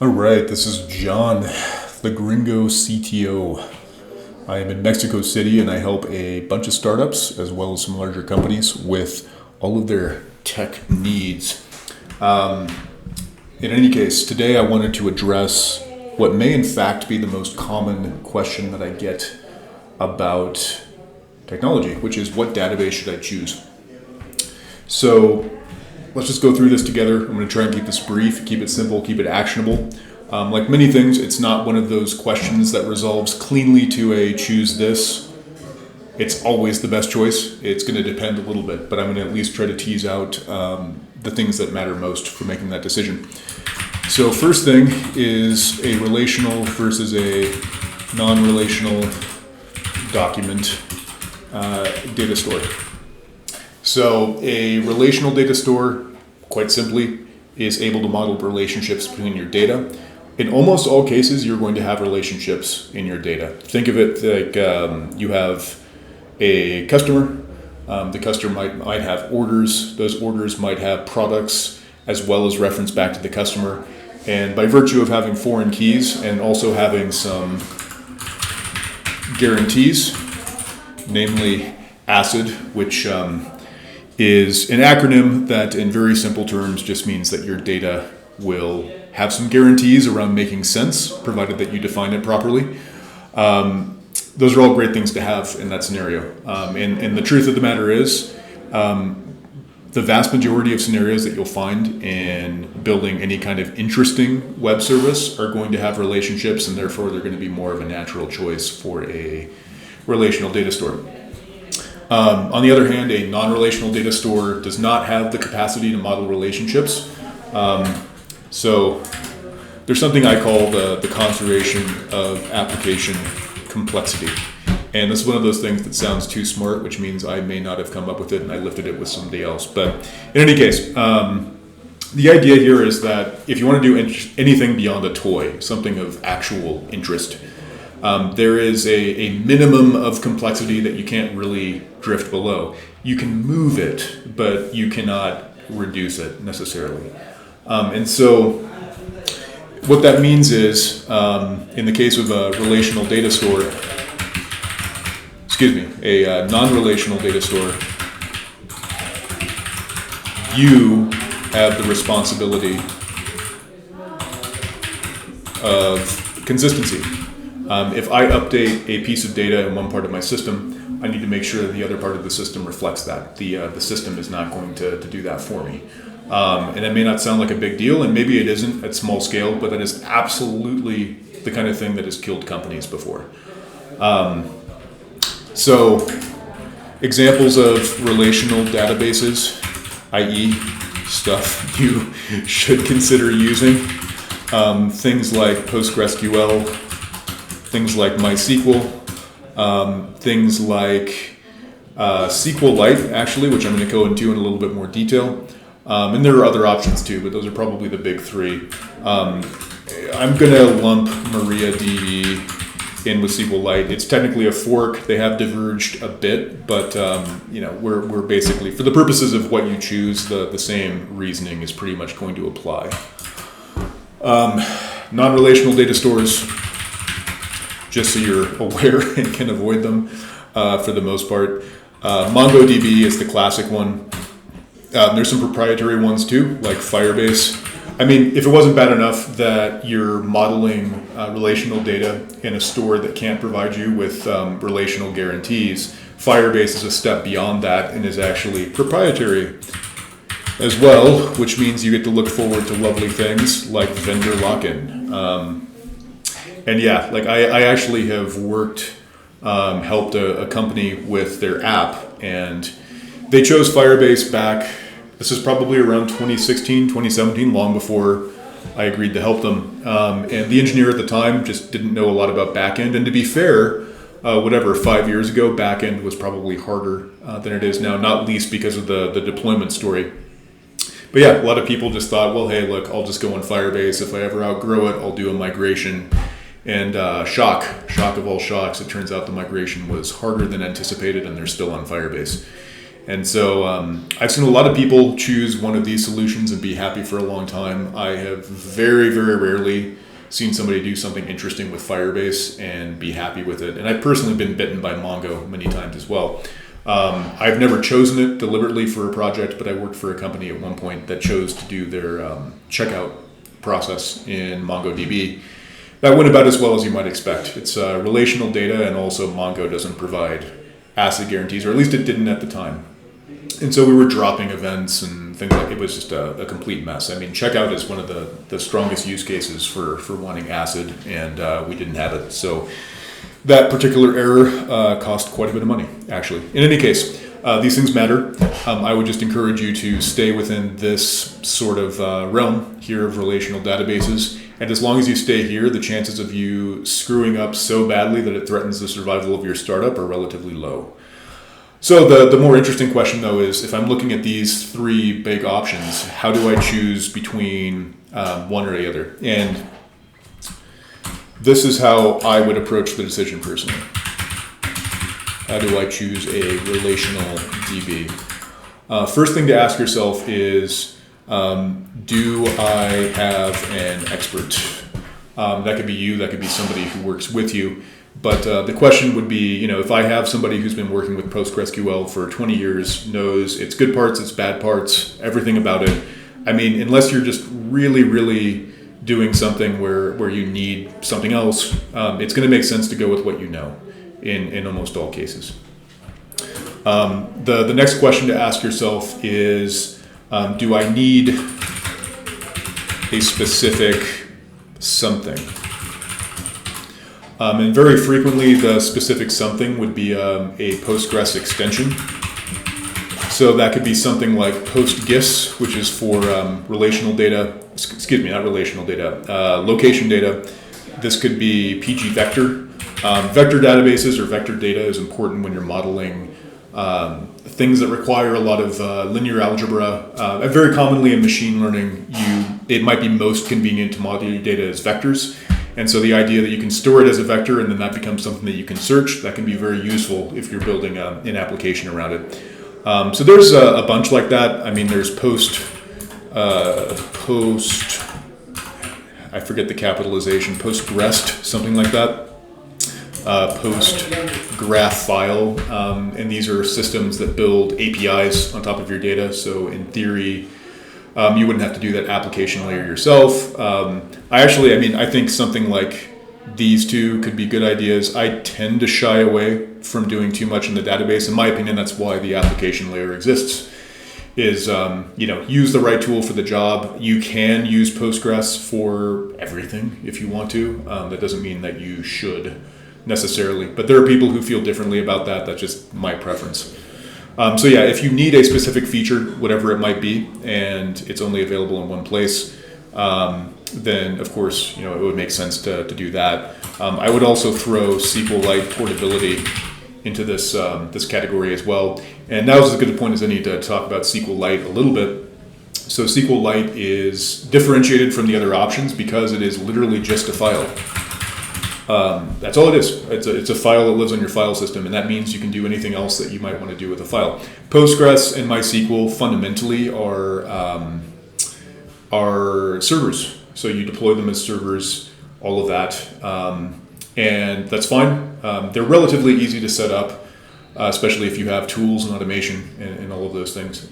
All right, this is John, the Gringo CTO. I am in Mexico City and I help a bunch of startups as well as some larger companies with all of their tech needs. In any case, today I wanted to address what may in fact be the most common question that I get about technology, which is what database should I choose? So let's just go through this together. I'm going to try and keep this brief, keep it simple, keep it actionable. Like many things, it's not one of those questions that resolves cleanly to a choose this. It's always the best choice. It's going to depend a little bit, but I'm going to at least try to tease out the things that matter most for making that decision. So first thing is a relational versus a non-relational document data store. So a relational data store, quite simply, is able to model relationships between your data. In almost all cases, you're going to have relationships in your data. Think of it like you have a customer. The customer might have orders. Those orders might have products as well as reference back to the customer. And by virtue of having foreign keys and also having some guarantees, namely ACID, which is an acronym that in very simple terms just means that your data will have some guarantees around making sense, provided that you define it properly. Those are all great things to have in that scenario. And the truth of the matter is, the vast majority of scenarios that you'll find in building any kind of interesting web service are going to have relationships, and therefore they're going to be more of a natural choice for a relational data store. On the other hand, a non-relational data store does not have the capacity to model relationships. So there's something I call the conservation of application complexity. And this is one of those things that sounds too smart, which means I may not have come up with it and I lifted it with somebody else. But in any case, the idea here is that if you want to do anything beyond a toy, something of actual interest, there is a minimum of complexity that you can't really drift below. You can move it, but you cannot reduce it necessarily. And so what that means is, in the case of a relational data store, a non-relational data store, you have the responsibility of consistency. If I update a piece of data in one part of my system, I need to make sure that the other part of the system reflects that. The system is not going to do that for me. And it may not sound like a big deal, and maybe it isn't at small scale, but that is absolutely the kind of thing that has killed companies before. So examples of relational databases, i.e. stuff you should consider using, things like PostgreSQL, things like MySQL, things like SQLite, actually, which I'm going to go into in a little bit more detail. And there are other options too, but those are probably the big three. I'm going to lump MariaDB in with SQLite. It's technically a fork. They have diverged a bit, but we're basically, for the purposes of what you choose, the same reasoning is pretty much going to apply. Non-relational data stores, just so you're aware and can avoid them for the most part. MongoDB is the classic one. There's some proprietary ones too, like Firebase. I mean, if it wasn't bad enough that you're modeling relational data in a store that can't provide you with relational guarantees, Firebase is a step beyond that and is actually proprietary as well, which means you get to look forward to lovely things like vendor lock-in. And yeah, like I actually have helped a company with their app, and they chose Firebase back, this is probably around 2016, 2017, long before I agreed to help them. And the engineer at the time just didn't know a lot about backend. And to be fair, 5 years ago, backend was probably harder than it is now, not least because of the deployment story. But yeah, a lot of people just thought, well, hey, look, I'll just go on Firebase. If I ever outgrow it, I'll do a migration. And shock of all shocks, it turns out the migration was harder than anticipated, and they're still on Firebase. And so I've seen a lot of people choose one of these solutions and be happy for a long time. I have very, very rarely seen somebody do something interesting with Firebase and be happy with it. And I've personally been bitten by Mongo many times as well. I've never chosen it deliberately for a project, but I worked for a company at one point that chose to do their checkout process in MongoDB. That went about as well as you might expect. It's relational data, and also Mongo doesn't provide ACID guarantees, or at least it didn't at the time. And so we were dropping events and things like it was just a complete mess. I mean, checkout is one of the strongest use cases for wanting ACID, and we didn't have it. So that particular error cost quite a bit of money, actually. In any case, these things matter. I would just encourage you to stay within this sort of realm here of relational databases. And as long as you stay here, the chances of you screwing up so badly that it threatens the survival of your startup are relatively low. So the more interesting question, though, is if I'm looking at these three big options, how do I choose between one or the other? And this is how I would approach the decision personally. How do I choose a relational DB? First thing to ask yourself is, do I have an expert? That could be you, that could be somebody who works with you. But the question would be, if I have somebody who's been working with PostgreSQL for 20 years, knows its good parts, its bad parts, everything about it. I mean, unless you're just really, really doing something where you need something else, it's going to make sense to go with what you know in almost all cases. The next question to ask yourself is, do I need a specific something? And very frequently, the specific something would be a Postgres extension. So that could be something like PostGIS, which is for relational data. Excuse me, not relational data, location data. This could be PG Vector. Vector databases or vector data is important when you're modeling things that require a lot of linear algebra. Very commonly in machine learning, it might be most convenient to model your data as vectors. And so the idea that you can store it as a vector and then that becomes something that you can search, that can be very useful if you're building an application around it. So there's a bunch like that. I mean, there's I forget the capitalization, Postgres, something like that. Postgraph file, and these are systems that build APIs on top of your data. So in theory, you wouldn't have to do that application layer yourself. I think something like these two could be good ideas. I tend to shy away from doing too much in the database. In my opinion, that's why the application layer exists. Is use the right tool for the job. You can use Postgres for everything if you want to. That doesn't mean that you should necessarily, but there are people who feel differently about that. That's just my preference. If you need a specific feature, whatever it might be, and it's only available in one place, then of course it would make sense to do that. I would also throw SQLite portability into this category as well. And now is as good a point as any to talk about SQLite a little bit. So SQLite is differentiated from the other options because it is literally just a file. That's all it is. It's a file that lives on your file system, and that means you can do anything else that you might want to do with a file. Postgres and MySQL fundamentally are servers. So you deploy them as servers, all of that, and that's fine. They're relatively easy to set up, especially if you have tools and automation and all of those things.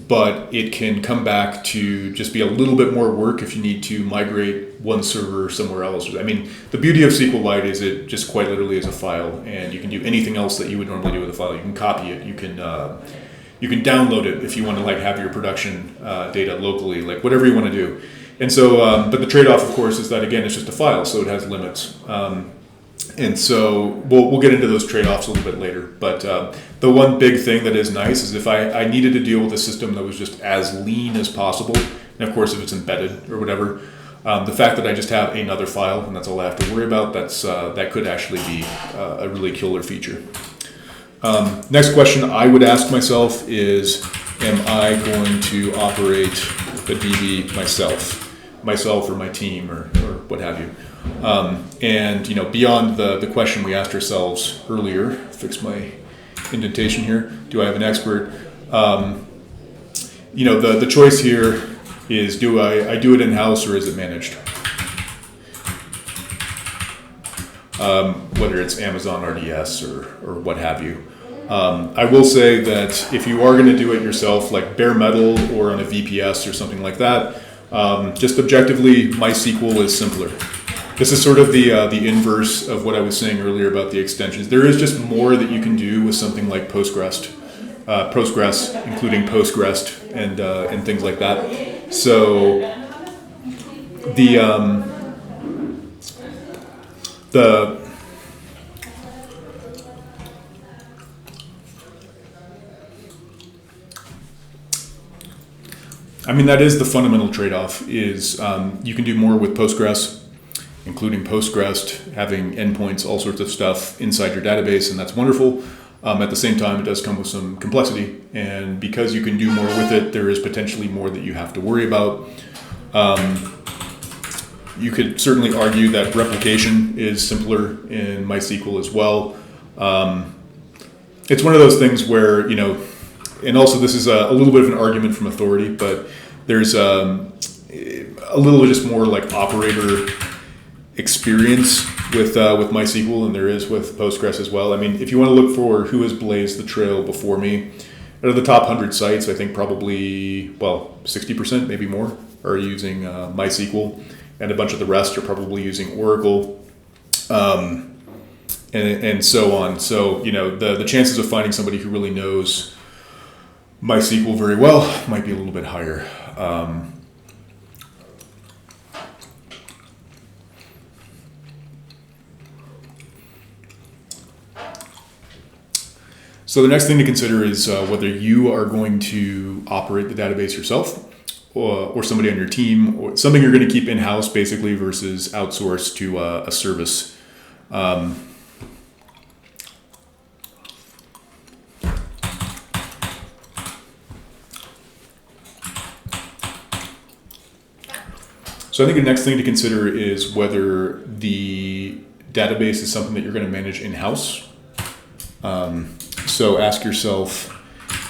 But it can come back to just be a little bit more work if you need to migrate one server somewhere else. I mean, the beauty of SQLite is it just quite literally is a file, and you can do anything else that you would normally do with a file. You can copy it, you can download it if you want to have your production data locally, whatever you want to do. And so, but the trade-off, of course, is that again, it's just a file, so it has limits. And so we'll get into those trade-offs a little bit later. But the one big thing that is nice is if I needed to deal with a system that was just as lean as possible, and of course if it's embedded or whatever, the fact that I just have another file and that's all I have to worry about, that could actually be a really killer feature. Next question I would ask myself is, am I going to operate the DB myself or my team or what have you? And beyond the question we asked ourselves earlier, fix my indentation here. Do I have an expert? The choice here is, do I do it in-house or is it managed? Whether it's Amazon RDS or what have you. I will say that if you are going to do it yourself, like bare metal or on a VPS or something like that, just objectively, MySQL is simpler. This is sort of the inverse of what I was saying earlier about the extensions. There is just more that you can do with something like Postgres, including Postgres and things like that. So that is the fundamental trade-off. Is you can do more with Postgres, including Postgres having endpoints, all sorts of stuff inside your database, and that's wonderful. At the same time, it does come with some complexity, and because you can do more with it, there is potentially more that you have to worry about. You could certainly argue that replication is simpler in MySQL as well. It's one of those things where, and also this is a little bit of an argument from authority, but there's a little just more like operator experience with MySQL than there is with Postgres as well. I mean, if you want to look for who has blazed the trail before me, out of the top 100 sites, I think probably, 60%, maybe more, are using MySQL, and a bunch of the rest are probably using Oracle, and so on. So, the chances of finding somebody who really knows MySQL very well might be a little bit higher. So the next thing to consider is whether you are going to operate the database yourself or somebody on your team, or something you're going to keep in-house basically versus outsource to a service. So I think the next thing to consider is whether the database is something that you're going to manage in-house. So ask yourself,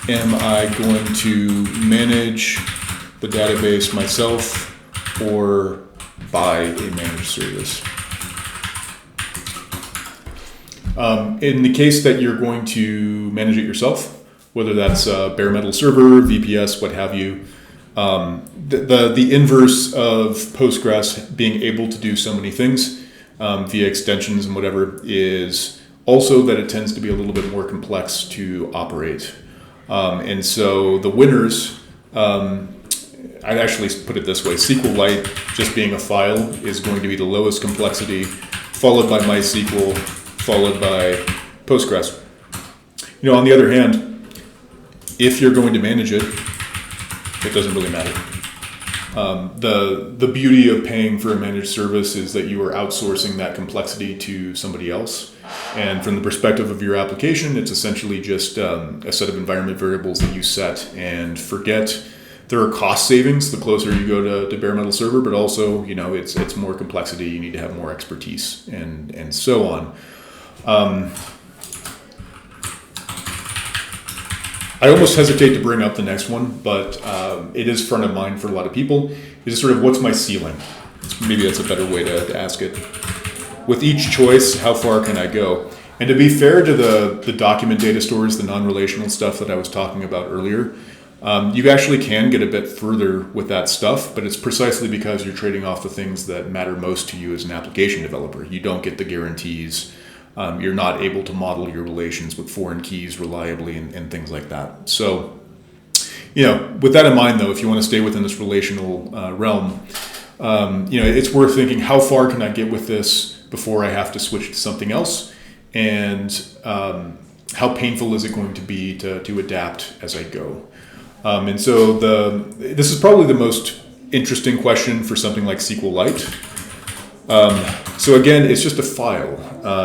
am I going to manage the database myself or buy a managed service? In the case that you're going to manage it yourself, whether that's a bare metal server, VPS, what have you, the inverse of Postgres being able to do so many things via extensions and whatever is also that it tends to be a little bit more complex to operate. And so the winners, I'd actually put it this way, SQLite, just being a file, is going to be the lowest complexity, followed by MySQL, followed by Postgres. On the other hand, if you're going to manage it, it doesn't really matter. The beauty of paying for a managed service is that you are outsourcing that complexity to somebody else. And from the perspective of your application, it's essentially just a set of environment variables that you set and forget. There are cost savings the closer you go to bare metal server, but also, it's more complexity. You need to have more expertise and so on. I almost hesitate to bring up the next one, but it is front of mind for a lot of people. Is sort of, what's my ceiling? Maybe that's a better way to ask it. With each choice, how far can I go? And to be fair to the document data stores, the non-relational stuff that I was talking about earlier, you actually can get a bit further with that stuff, but it's precisely because you're trading off the things that matter most to you as an application developer. You don't get the guarantees. You're not able to model your relations with foreign keys reliably and things like that. So, with that in mind, though, if you want to stay within this relational realm, it's worth thinking, how far can I get with this before I have to switch to something else? And how painful is it going to be to adapt as I go? And so this is probably the most interesting question for something like SQLite. So again, it's just a file.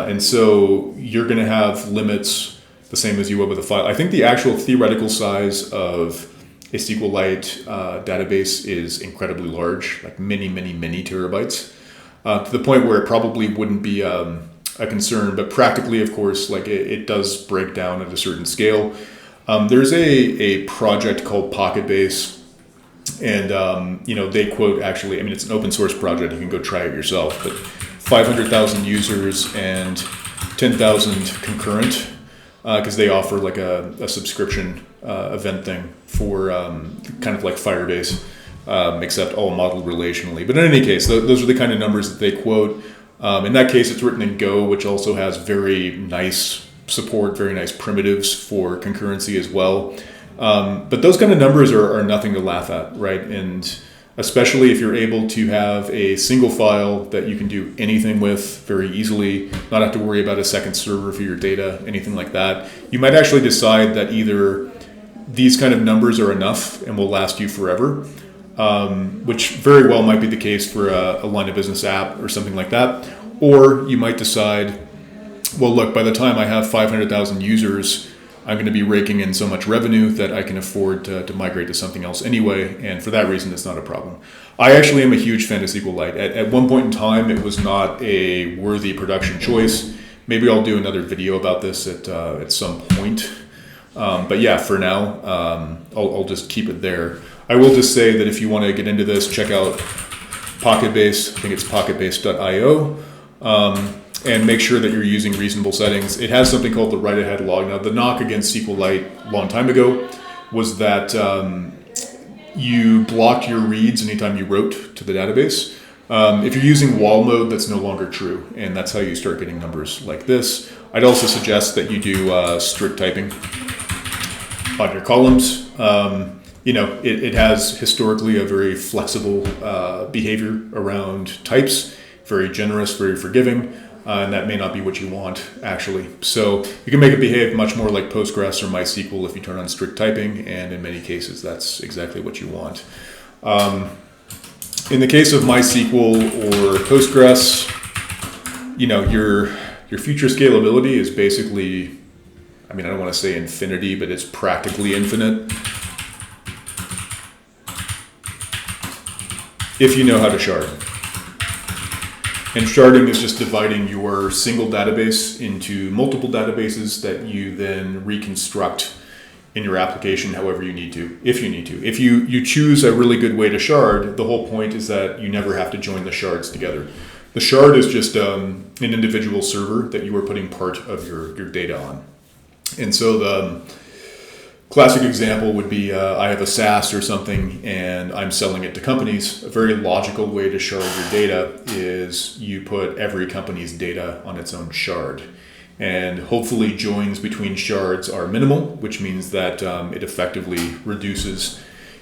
And so you're going to have limits the same as you would with a file. I think the actual theoretical size of a SQLite database is incredibly large, like many, many, many terabytes, to the point where it probably wouldn't be a concern. But practically, of course, like it does break down at a certain scale. There's a project called Pocketbase, and they quote, actually, I mean, it's an open source project. You can go try it yourself. But 500,000 users and 10,000 concurrent, because they offer like a subscription event thing for kind of like Firebase, except all modeled relationally. But in any case, those are the kind of numbers that they quote. In that case, it's written in Go, which also has very nice support, very nice primitives for concurrency as well. But those kind of numbers are nothing to laugh at, right? And especially if you're able to have a single file that you can do anything with very easily, not have to worry about a second server for your data, anything like that, you might actually decide that either these kind of numbers are enough and will last you forever, which very well might be the case for a line of business app or something like that. Or you might decide, well, look, by the time I have 500,000 users, I'm going to be raking in so much revenue that I can afford to migrate to something else anyway, and for that reason, it's not a problem. I actually am a huge fan of SQLite. At one point in time, it was not a worthy production choice. Maybe I'll do another video about this at some point. But yeah, for now, I'll just keep it there. I will just say that if you want to get into this, check out Pocketbase. I think it's pocketbase.io. And make sure that you're using reasonable settings. It has something called the write-ahead log. Now, the knock against SQLite a long time ago was that you blocked your reads anytime you wrote to the database. If you're using wall mode, that's no longer true, and that's how you start getting numbers like this. I'd also suggest that you do strict typing on your columns. It has historically a very flexible behavior around types, very generous, very forgiving. And that may not be what you want, actually. So you can make it behave much more like Postgres or MySQL if you turn on strict typing, and in many cases, that's exactly what you want. In the case of MySQL or Postgres, your future scalability is basically, I mean, I don't want to say infinity, but it's practically infinite if you know how to shard. And sharding is just dividing your single database into multiple databases that you then reconstruct in your application however you need to, if you need to. If you choose a really good way to shard, the whole point is that you never have to join the shards together. The shard is just an individual server that you are putting part of your data on. And so the classic example would be I have a SaaS or something and I'm selling it to companies. A very logical way to shard your data is you put every company's data on its own shard. And hopefully joins between shards are minimal, which means that it effectively reduces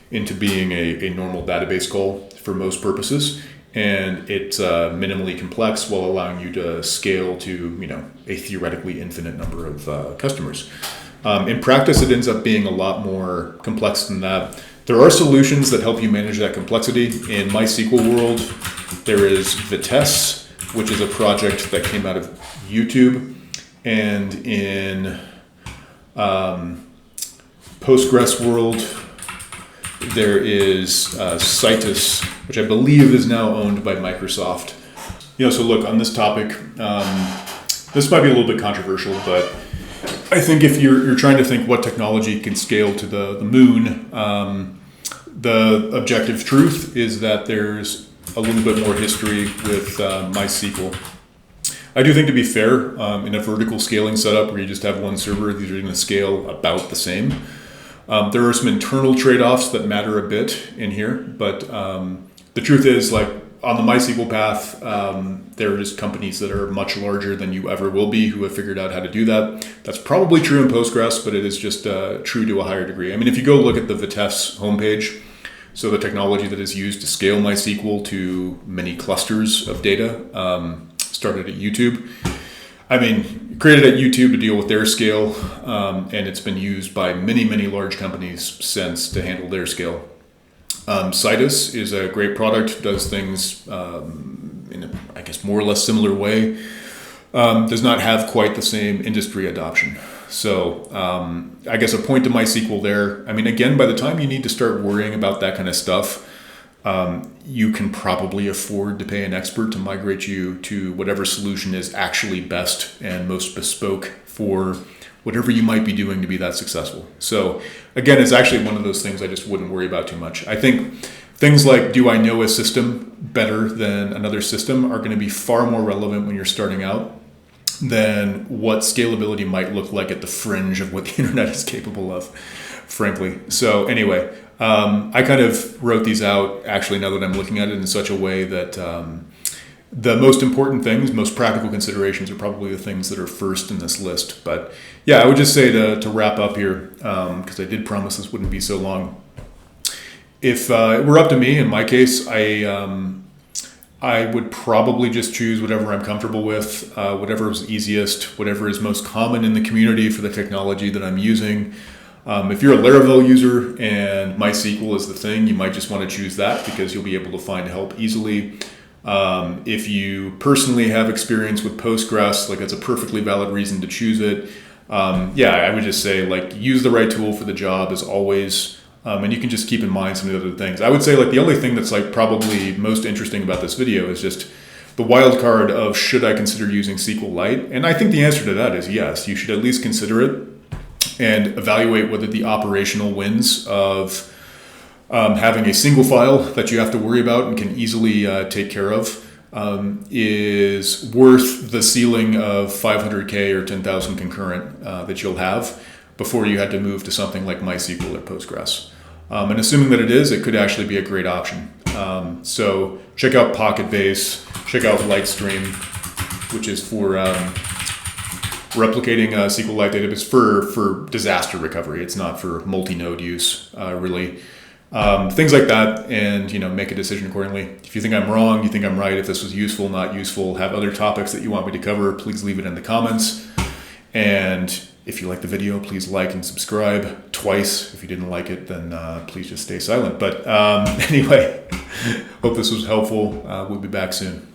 into being a normal database call for most purposes. And it's minimally complex while allowing you to scale to a theoretically infinite number of customers. In practice, it ends up being a lot more complex than that. There are solutions that help you manage that complexity. In MySQL world, there is Vitess, which is a project that came out of YouTube. And in Postgres world, there is Citus, which I believe is now owned by Microsoft. So look, on this topic, this might be a little bit controversial, but I think if you're trying to think what technology can scale to the moon, the objective truth is that there's a little bit more history with MySQL. I do think, to be fair, in a vertical scaling setup where you just have one server, these are going to scale about the same. There are some internal trade-offs that matter a bit in here, but the truth is, like, on the MySQL path, there is companies that are much larger than you ever will be who have figured out how to do that. That's probably true in Postgres, but it is just true to a higher degree. I mean, if you go look at the Vitess homepage, so the technology that is used to scale MySQL to many clusters of data, started at YouTube. I mean, created at YouTube to deal with their scale, and it's been used by many, many large companies since to handle their scale. Citus is a great product, does things in a, I guess, more or less similar way, does not have quite the same industry adoption. So I guess a point to MySQL there. I mean, again, by the time you need to start worrying about that kind of stuff, you can probably afford to pay an expert to migrate you to whatever solution is actually best and most bespoke for whatever you might be doing to be that successful. So again, it's actually one of those things I just wouldn't worry about too much. I think things like, do I know a system better than another system, are going to be far more relevant when you're starting out than what scalability might look like at the fringe of what the internet is capable of, frankly. So anyway, I kind of wrote these out actually now that I'm looking at it in such a way that the most important things, most practical considerations are probably the things that are first in this list. But yeah, I would just say to wrap up here, because I did promise this wouldn't be so long. If it were up to me, in my case, I would probably just choose whatever I'm comfortable with, whatever is easiest, whatever is most common in the community for the technology that I'm using. If you're a Laravel user and MySQL is the thing, you might just want to choose that because you'll be able to find help easily. If you personally have experience with Postgres, like that's a perfectly valid reason to choose it. I would just say like use the right tool for the job as always. And you can just keep in mind some of the other things. I would say like the only thing that's like probably most interesting about this video is just the wild card of should I consider using SQLite? And I think the answer to that is yes, you should at least consider it and evaluate whether the operational wins of having a single file that you have to worry about and can easily take care of is worth the ceiling of 500K or 10,000 concurrent that you'll have before you had to move to something like MySQL or Postgres. And assuming that it is, it could actually be a great option. So check out Pocketbase, check out Lightstream, which is for replicating a SQLite database for disaster recovery. It's not for multi-node use, really. Things like that, and make a decision accordingly. If you think I'm wrong, you think I'm right, if this was useful, not useful, have other topics that you want me to cover, please leave it in the comments. And if you like the video, please like and subscribe twice. If you didn't like it, then please just stay silent. But anyway, hope this was helpful. We'll be back soon.